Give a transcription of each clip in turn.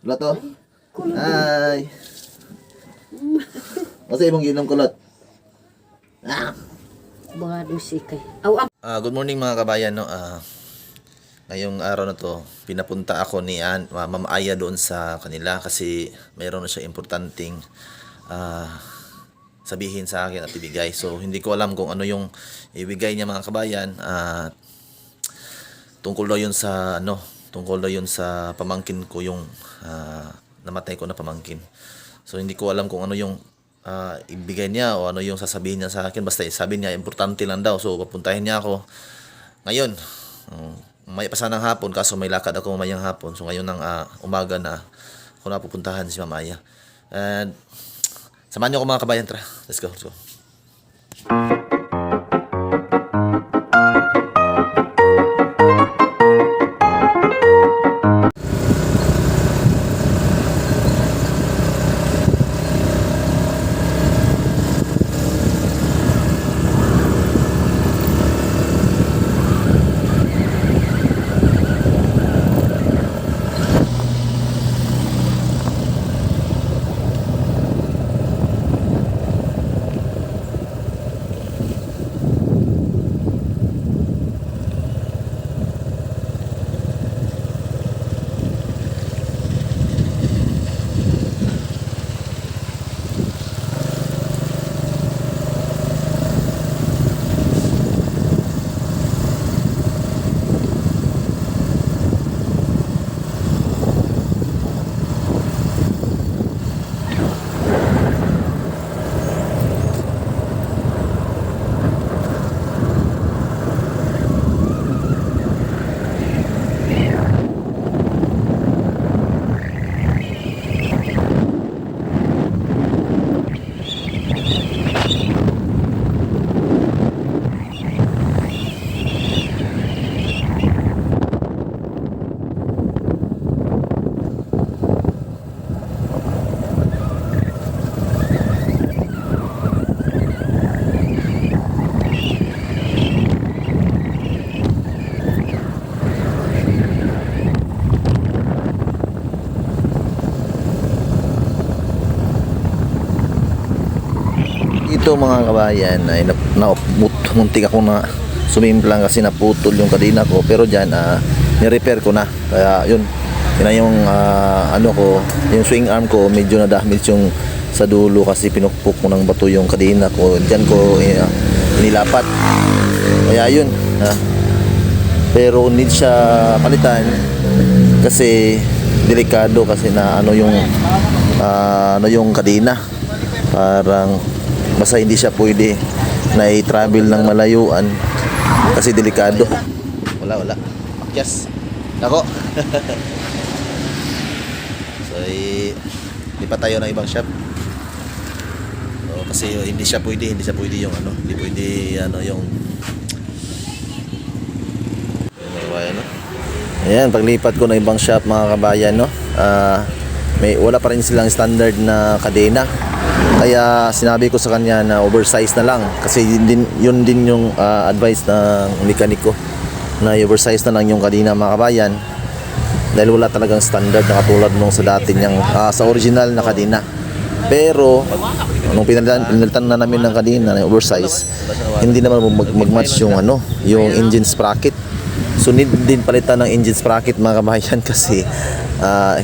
Kulot to. Ay. Kasi imong ginom kulot. Ah. Baka musik kay. Aw, Good morning mga kabayan, no. Ngayong araw na to, pinapunta ako ni Ma'am Aya doon sa kanila kasi mayroon na siya importanteng sabihin sa akin at ibigay. So hindi ko alam kung ano yung ibigay niya mga kabayan. Tungkol daw yun sa tungkol daw yun sa pamangkin ko, yung namatay ko na pamangkin. So hindi ko alam kung ano yung ibigay niya o ano yung sasabihin niya sa akin. Basta sabi niya importante lang daw. So papuntahin niya ako ngayon. May pa sanang hapon kaso may lakad ako mamayang hapon. So ngayon ng umaga na ako napupuntahan si Ma'am Aya. And samahan niyo ako mga kabayan, tara. Let's go, let's go. Ito mga kabayan ay muntik ako na sumimplang kasi naputol yung kadena ko, pero dyan ni-repair ko na, kaya yun na yung yung swing arm ko medyo na damage yung sa dulo kasi pinukpok ko ng bato yung kadena ko, dyan ko nilapat, kaya yun pero need siya palitan kasi delikado kasi na yung kadena, parang basta hindi siya pwede na i-travel ng malayuan kasi delikado. Wala. Yes. Ako. So, lipat tayo ng ibang shop. So, kasi hindi siya pwede yung hindi pwede yung Ayan, paglipat ko ng ibang shop mga kabayan, no. Wala pa rin silang standard na kadena. Kaya sinabi ko sa kanya na oversize na lang kasi yun din yung advice ng mekaniko na oversize na lang yung kadena mga kabayan dahil wala talagang standard na katulad nung sa dati niyang sa original na kadena. Pero nung pinalitan na namin ng kadena na oversize, hindi naman mag-match yung yung engine sprocket. So need din palitan ng engine sprocket mga kabayan kasi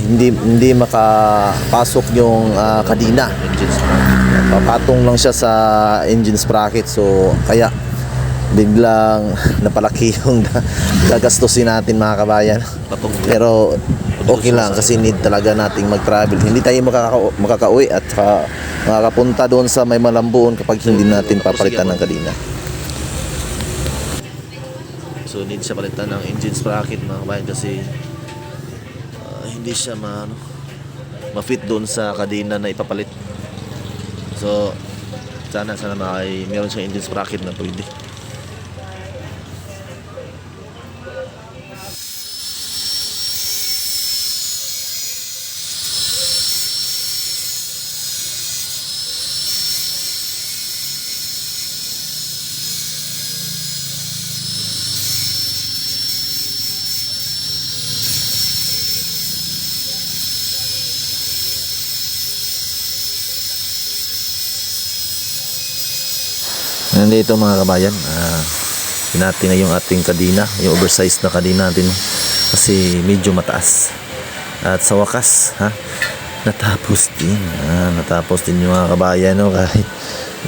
hindi makapasok yung kadena. Papatong lang siya sa engine sprocket, so kaya biglang napalaki yung gagastusin natin mga kabayan. Pero okay lang kasi need talaga nating mag-travel. Hindi tayo makakauwi at makakapunta doon sa may malambuon kapag hindi natin papalitan ng kadena. So need siya palitan ng engine sprocket mga kabayan kasi hindi siya ma-fit doon sa kadena na ipapalit. So sana meron siyang engine sprocket na pwede. Nandito mga kabayan, hinati na yung ating kadina, yung oversized na kadina natin kasi medyo mataas. At sa wakas, natapos din. Natapos din yung mga kabayan, no, kahit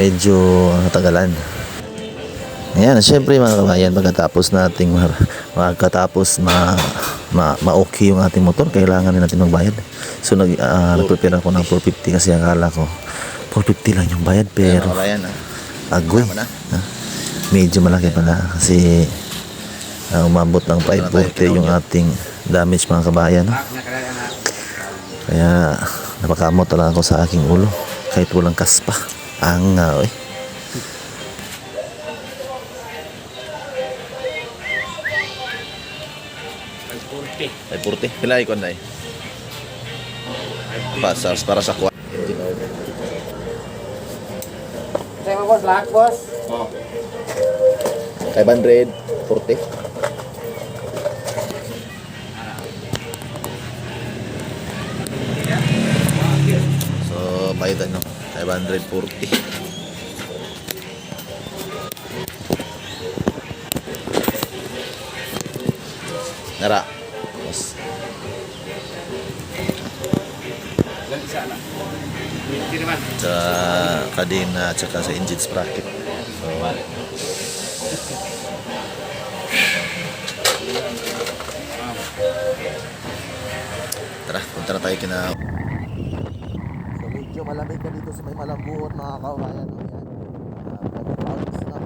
medyo natagalan. Ayan, syempre mga kabayan, pagkatapos nating ma-okay yung ating motor, kailangan din natin magbayad. So nag-prepare ako ng 450 kasi akala ko 450 lang yung bayad, pero agoy, medyo malaki pala kasi umabot ng 540 yung ating damage mga kabayan, no? Kaya napakamot talaga ako sa aking ulo kahit walang kaspa. Angaw eh. Ay 40. Kailangan ikon na eh. Para sa kuha. Saya mo boss, lahat boss. 540. So, bayad ano? 540. Nara. Boss. Lang isa na. Hindi naman. Sa kadena at saka sa engine sprocket. So, tara, punta na tayo kina. So medyo malamig ka dito sa may Malambuot mga kabayan. Pag-clouds na.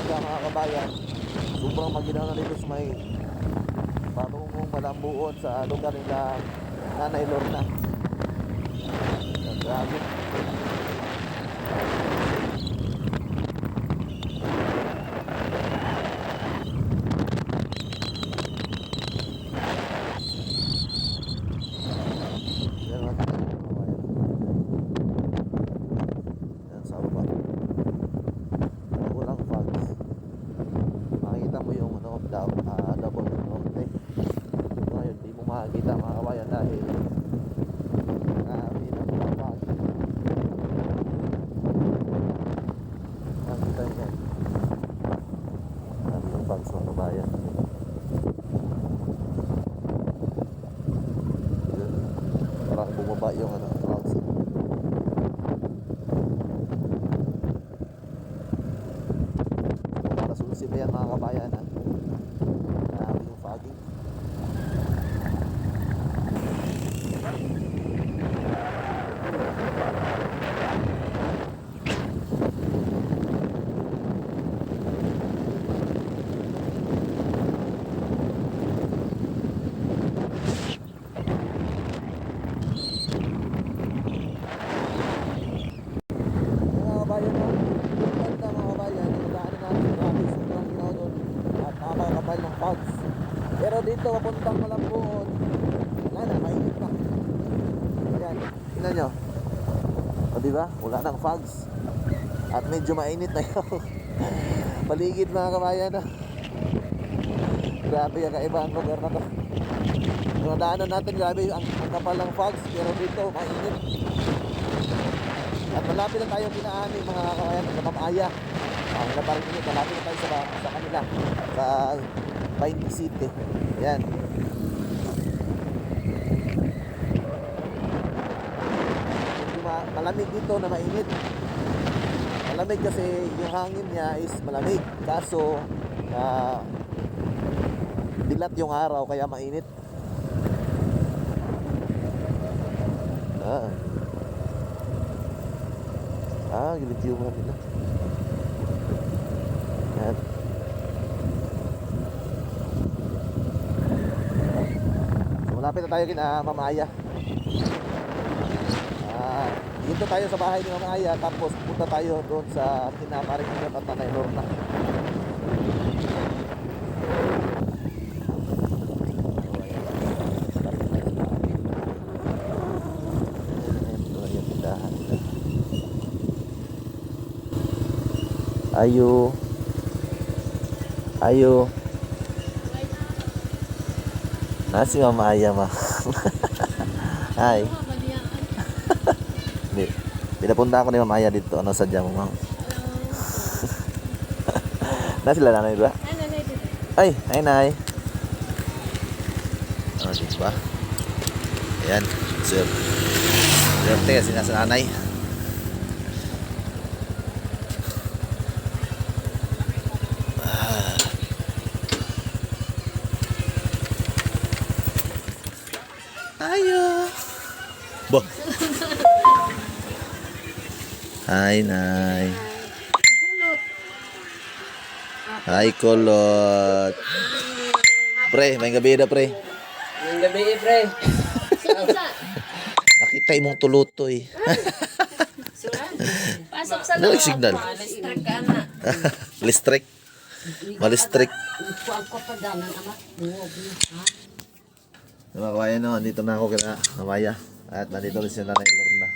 Mga kabayan, sobrang maginaw na dito sa may patungong Malambuot sa lugar nila Nanay Lorna. Grabe. Yan sa baba. Walang fogs. Makikita mo yung double norte. Ngayon di mo makikita mga kabayan dahil walang fogs. Makikita nyo yan. Yung fogs mga kabayan. Parang bumaba yung clouds. Susi ba yan mga kabayan, ha? Yung fogging. Pero dito papuntang Malambuot, wala na, mainit na. Ayan, tingnan nyo. O diba, wala nang fogs. At medyo mainit na yung paligid mga kabayan, no? Grabe ang kaiba ang lugar na to. Yung daanan natin, grabe ang kapal ng fogs. Pero dito, mainit. At malapit na tayo kinaani mga kabayan sa Mamaya. Malapit na tayo sa kanila, sa Pine City. Yan. malamig dito na mainit. Malamig kasi yung hangin niya is malamig. Kaso, dilat yung araw kaya mainit. Gilid yung mga nila. Yan. So, malapit na tayo kina Mama Aya. Dito tayo sa bahay ni Mama Aya, tapos punta tayo doon sa kinaparing Ingat at Nanay Lorna. Ayo. Ayo. Nasi Mama Aya mah. Hai. Pinapunta ako ni Mama Aya dito. Ano sadya mo, Ma'am? Na sila nanay ba? Ay, ay nay. Oh, diba? Ayan. Sir. Swerte kasi nasa nanay. Ayo. Boh. Hai, Nay. Hai, Kulot. Pre, main gabi dah, Pre. Yung gabi, pre. Nakita imong tulutoy. Pasok sa Ano yung signal? Listrik ka na. Listrik. Malistrik. Kuang ko pa danan amat. Mga kabayan, no, andito na ako kina Mamaya. At nandito rin si Nanay Lorna.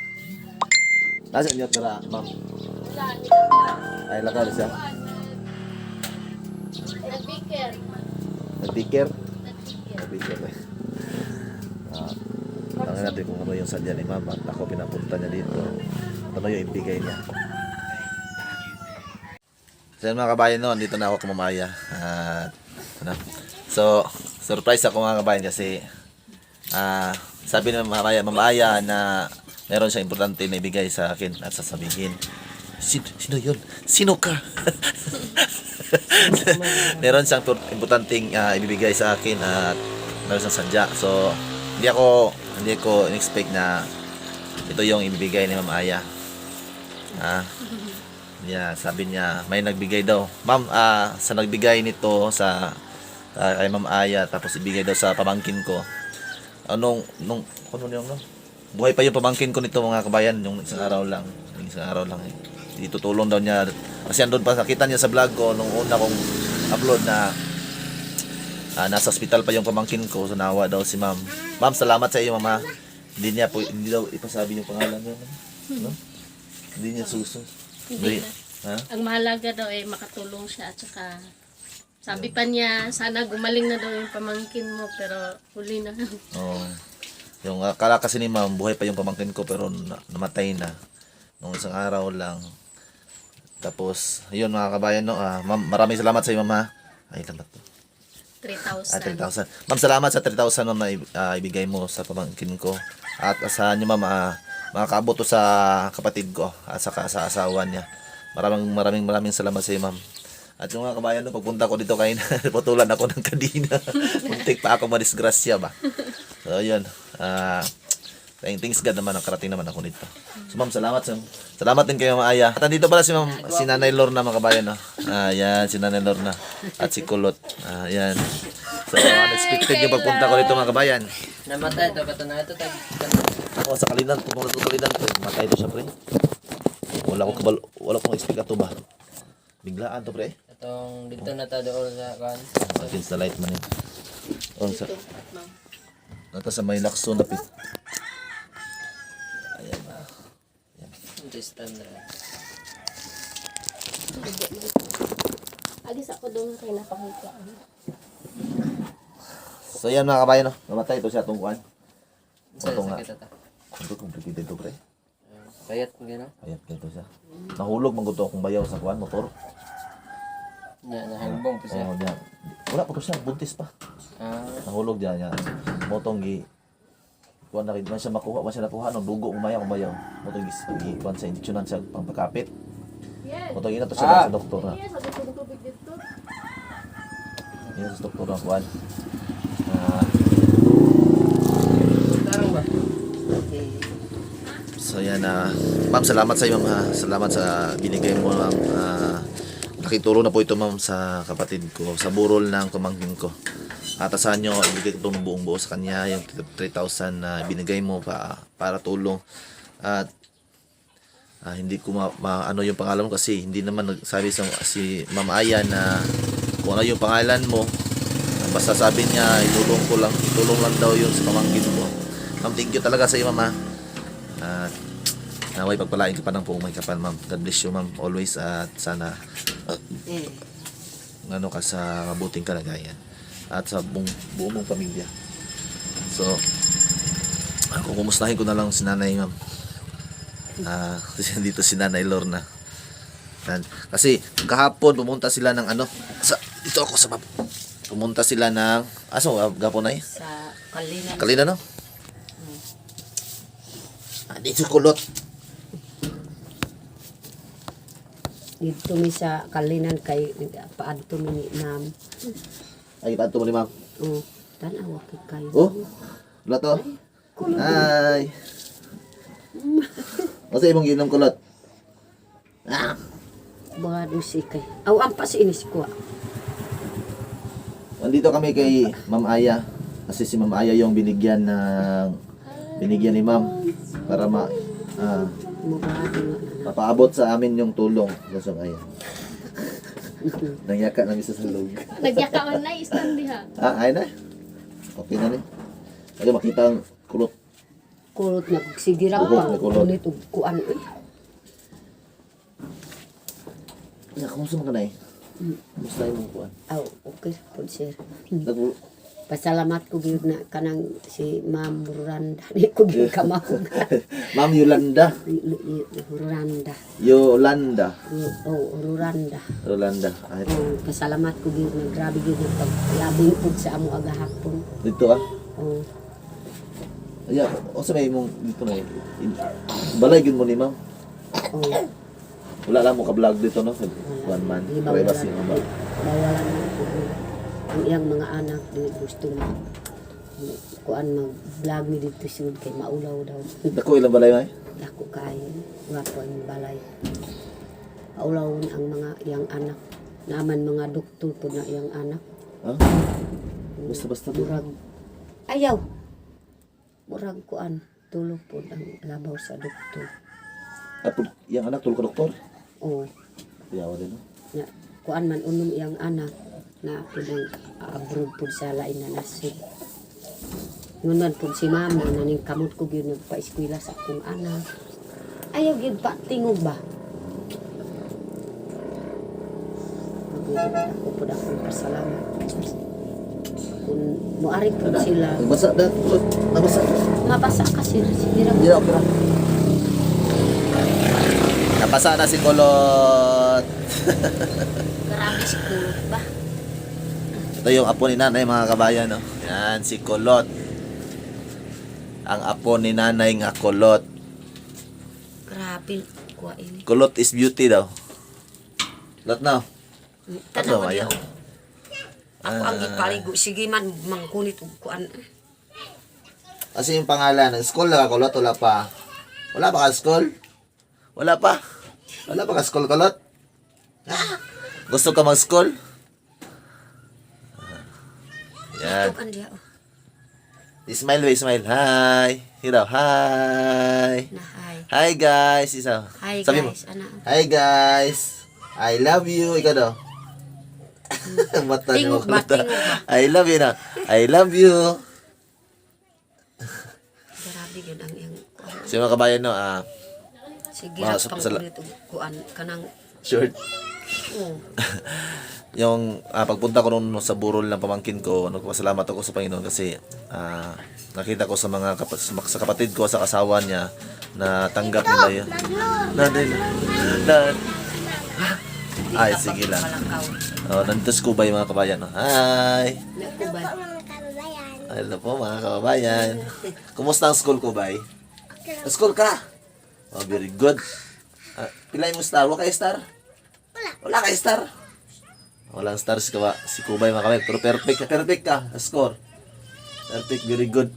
Nasaan niyo tara, Ma'am? Ay, lakaw rin siya. Nag-biker. Nag-biker? Nag-biker eh. Tangan natin kung ano yung sadya ni Mama. At ako pinapunta niya dito. Ano yung ibigay niya. So yun mga kabayan, no, andito na ako kay Mamaya. At ano? So, surprise ako mga kabayan kasi sabi ng Mamaya na meron siyang importante na ibigay sa akin at sasabihin. Sino yun? Sino ka? Meron siyang importanteng ibibigay sa akin at meron siyang sadya. So, hindi ko in-expect na ito yung ibibigay ni Ma'am Aya. Sabi niya, may nagbigay daw. Ma'am, sa nagbigay nito sa kay Ma'am Aya, tapos ibigay daw sa pamangkin ko. Ano yung buhay pa yung pamangkin ko nito mga kabayan, yung isang araw lang eh. Itutulong daw niya kasi andun pa, nakita niya sa vlog ko nung una kong upload na nasa hospital pa yung pamangkin ko, so nawa daw si Ma'am. Ma'am, salamat sa iyo, Mama. Hindi daw ipasabi yung pangalan niya, no? Hindi niya suso. Hindi Ha? Ang mahalaga daw ay makatulong siya at saka sabi pa niya, sana gumaling na daw yung pamangkin mo pero huli na. Oo. Yung akala kasi ni Ma'am, buhay pa yung pamangkin ko pero namatay na nung isang araw lang. Tapos, yun mga kabayan, no, Ma'am, maraming salamat sa iyo, Mama. Ay, ilan ba to? 3,000. 3,000. Ma'am, salamat sa 3,000 Ma'am na ibigay mo sa pamangkin ko. At asahan niyo, Ma'am, makakaabot to sa kapatid ko at saka sa asawa niya. Maraming salamat sa iyo, Ma'am. At yung mga kabayan, no, pagpunta ko dito kayo, putulan ako ng kadina. Muntik pa ako madisgrasya ba. So, yun. Thanks God naman, nakarating naman ako dito. So, Ma'am, salamat din kayo, Ma'am Aya. At nandito pala si Nanay Lorna, mga kabayan, no? Yan, si Nanay Lorna. At si Kulot. Yan. So, unexpected yung pagpunta ko dito, mga kabayan. Namatay ito, bato na ito. Ako sa kalinan, pumunta sa kalinan ko. Matay ito siya, pre. Wala kong expect ato ba. Biglaan to, pre. Itong dito na ito doon sa kan. Against the light man yun. Sa nata sa may lakso na pit. Ayan na. Ito standard. Agis ako doon kay napakita. So yan mga kabayan, no? Namatay ito siya tungkuan. Sa Ito nga. sakit ito. Ito complicated to, pre. Payat mo gano'n? Ayan, ganito siya. Nahulog man gusto akong bayaw sa kuan motor. Nahalbong po siya. Oo, diyan. Wala pa to siya, buntis pa. Nahulog diyan yan. Motong kuan na rin man siya makuha, man siya nakuha ng dugo umayaw. Mo to gikuan sa injeksyonan sa pangpakapit. Mo to ina to siya sa doktor na. Yes, sabi ko ng tubig dito. Ina sa doktor na kuan. Tarong ba? So yan ma'am, salamat sa iyo ma'am. Salamat sa binigay mo ma'am. Nakitulong na po ito ma'am sa kapatid ko, sa burol ng pamangkin ko. At asahan nyo, ibigay ko itong buong buo sa kanya, yung 3,000 na binigay mo para tulong. At hindi ko ano yung pangalan mo kasi hindi naman nagsabi si Ma'am Aya na kung ano yung pangalan mo. Basta sabi niya, itulong lang daw yun sa pamangkin mo. Ma'am, thank you talaga sa iyo ma'am. At naway pagpalain ka pa ng puong may kapal ma'am. God bless you ma'am always at sana ano ka sa mabuting kalagayan at sa buong mong pamilya. So ako kumustahin ko na lang si nanay ma'am. Kasi dito si nanay Lorna. Kasi kahapon pumunta sila ng dito ako sa pumunta sila ng gapon na Sa Kalinan. Kalina no? Dito kulot. Dito mi sa Kalinan kay paadto mi ni ma'am. Ay, pato mo ni ma'am. Oh, tanaw kay kayo. Oh, wala to. Hi. Masa imong ginom kulot? Mga dusi kay. Aw ampas inis ko. Nandito kami kay Ma'am Aya. Kasi si Ma'am Aya yung binigyan ni ma'am para mapaabot sa amin yung tulong. Gusto Aya. Nangyaka namin sa salog. Nagyaka man na stand diha. Ay na. Okay na rin. Ay, makita ang kulot. Kulot na sigira Kulot, pa. may kulot. Kulit og kuan. Ya, kumusta man ka na eh? Kumusta yung kuwan? Aw, okay po sir. Nag- Pasalamat ko gyud na kanang si Ma'am Ruranda ni ko gyud kamahog. Ma'am Yolanda. Ruranda. Yolanda. Oh, Ruranda. Yolanda. Ay, Oh, pasalamat ko gyud na grabe gyud ang paglabing pud sa amo agahapon. dito ah. Oh, Ay, o sa may mong dito na eh. Balay yun mo ni ma'am. oh. Wala lang mo ka-vlog dito no? One man. Di Privacy mo ba? bawalan mo po ang iyang mga anak di gusto mo kuan mag-vlog mi dito sud kay maulaw daw. Dako ilang balay may? Dako kayo, wapo ang balay. Maulawon ang mga iyang anak. Naman mga doktor po na iyang anak. Ha? Basta-basta po. Murag, ayaw. Murag kuan, tulog po ang labaw sa doktor. At yung anak tulog ka doktor? O, Yawa din no? na, kuan man unom iyang anak na po ng abroad po sa lain na nasib. Ngun man po si mama naning kamot ko gyud nagpa-eskwela sa akong anak. Ayaw gyud pa tingog ba? Ako po akong pasalamat. Kung muari po sila, Nagbasa na. Nabasa. mabasa kasi sige ra. Hindi na, okay na. Napasa na si Kulot. Grabe si kulot ba? Ito yung apo ni nanay mga kabayan no? Yan si Kulot. Ang apo ni nanay nga Kulot. Grabe kuha ini. Kulot is beauty daw. Kulot na. Tanaw Ano, niya. ayaw? Ako ang gipaligo sige man mangkunit og kuan. Kasi yung pangalan, school na ka Kulot, wala pa. Wala pa ka school? Wala pa? Wala pa ka school Kulot? Gusto ka mag-school? Yan. Tukan dia. Oh. Smile, wait, smile. Hi. Hiraw, hi. Na hi. Hi guys. Isa. Hi Sabi mo. guys, ana. Hi guys. I love you. Ikaw daw. Mata niyo. Tingog ba? Tingog ba? I love you na. I love you. Grabe gyud ang iyang kuan. So mga kabayan no, Sige Mga ra pangkunit og kuan kanang short. oh. Yung pagpunta ko noon sa burol ng pamangkin ko, nagpasalamat ako sa Panginoon kasi nakita ko sa mga sa kapatid ko, sa asawa niya na tanggap nila yun. Ay, sige lang. Palakaw. Oh, nandito si Kubay mga kabayan. Oh. Hi! Nakubay. Hello po mga kabayan. Kumusta ang school, Kubay? School ka? Oh, very good. Pilay mo star? Wala kayo star? Wala kayo star? Walang star si Kubay mga kabayan. Pero perfect ka. Score. Perfect, very good.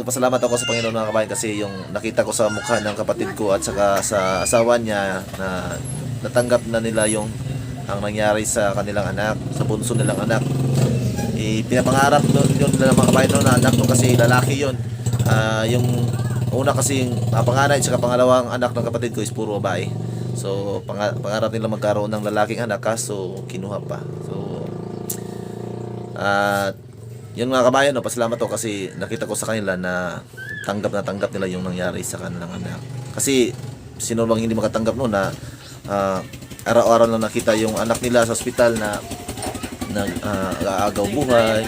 Pasalamat ako sa Panginoon mga kabayan kasi yung nakita ko sa mukha ng kapatid ko at saka sa asawa niya na natanggap na nila yung ang nangyari sa kanilang anak, sa bunso nilang anak. Pinapangarap yun nila mga kabayan no, na anak no, kasi lalaki yun. Yung una kasi yung panganay at saka pangalawang anak ng kapatid ko is puro babae. So pangarap nila magkaroon ng lalaking anak kaso kinuha pa. So yun mga kabayan, no, pasalamat ako kasi nakita ko sa kanila na tanggap nila yung nangyari sa kanilang anak. Kasi sino bang hindi makatanggap no na araw-araw na nakita yung anak nila sa ospital na nag-aagaw buhay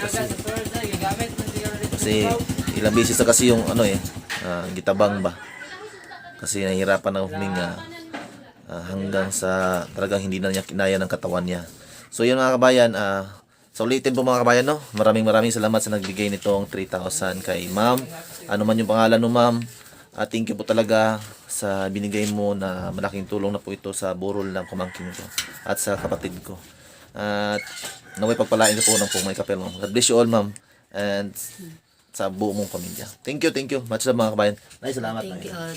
kasi ilang beses na kasi yung gitabang ba kasi nahihirapan na huminga hanggang sa talagang hindi na niya kinaya ng katawan niya. So yun mga kabayan, so ulitin po mga kabayan, no? Maraming salamat sa nagbigay nitong 3,000 kay ma'am. Ano man yung pangalan no ma'am, thank you po talaga sa binigay mo na malaking tulong na po ito sa burol ng pamangkin ko at sa kapatid ko. At naway pagpalain ko po ng pong may kapel mo. God bless you all ma'am and sa buo mong pamilya. Thank you. Much love mga kabayan. Salamat.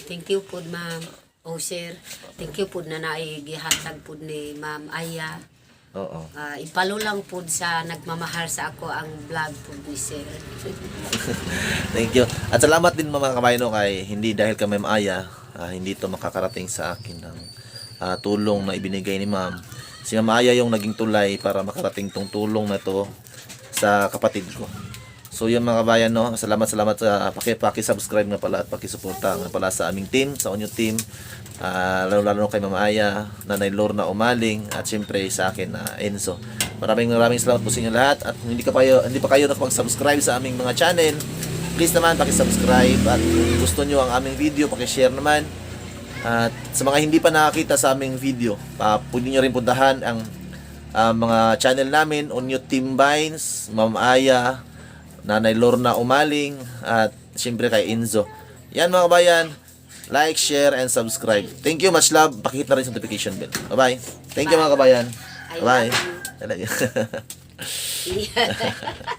Thank you po ma'am. O sir, thank you po na naigihatag po ni Ma'am Aya. Oo. Ipalo lang po sa nagmamahal sa ako ang vlog po ni sir. Thank you. At salamat din mga kabayan no, kay hindi dahil kay Ma'am Aya, hindi to makakarating sa akin ng tulong na ibinigay ni Ma'am. Si Ma'am Aya yung naging tulay para makarating tong tulong na to sa kapatid ko. So yun mga kabayan no, salamat sa paki-subscribe nga pala at paki-suporta nga pala sa aming team, sa Onyo team. Lalo kay Ma'am Aya, Nanay Lorna Umaling at siyempre sa akin Enzo. Maraming salamat po sa inyo lahat at hindi pa kayo nakapag-subscribe sa aming mga channel. Please naman paki-subscribe at kung gusto nyo ang aming video, paki-share naman. At sa mga hindi pa nakakita sa aming video, pwede nyo rin puntahan ang mga channel namin, Onyo Team Vines, Ma'am Aya, Nanay Lorna Umaling at siyempre kay Enzo. Yan mga kabayan, like, share, and subscribe. Thank you, much love. Pakihit na rin sa notification bell. Bye-bye. Thank you mga kabayan. Bye-bye. Yeah.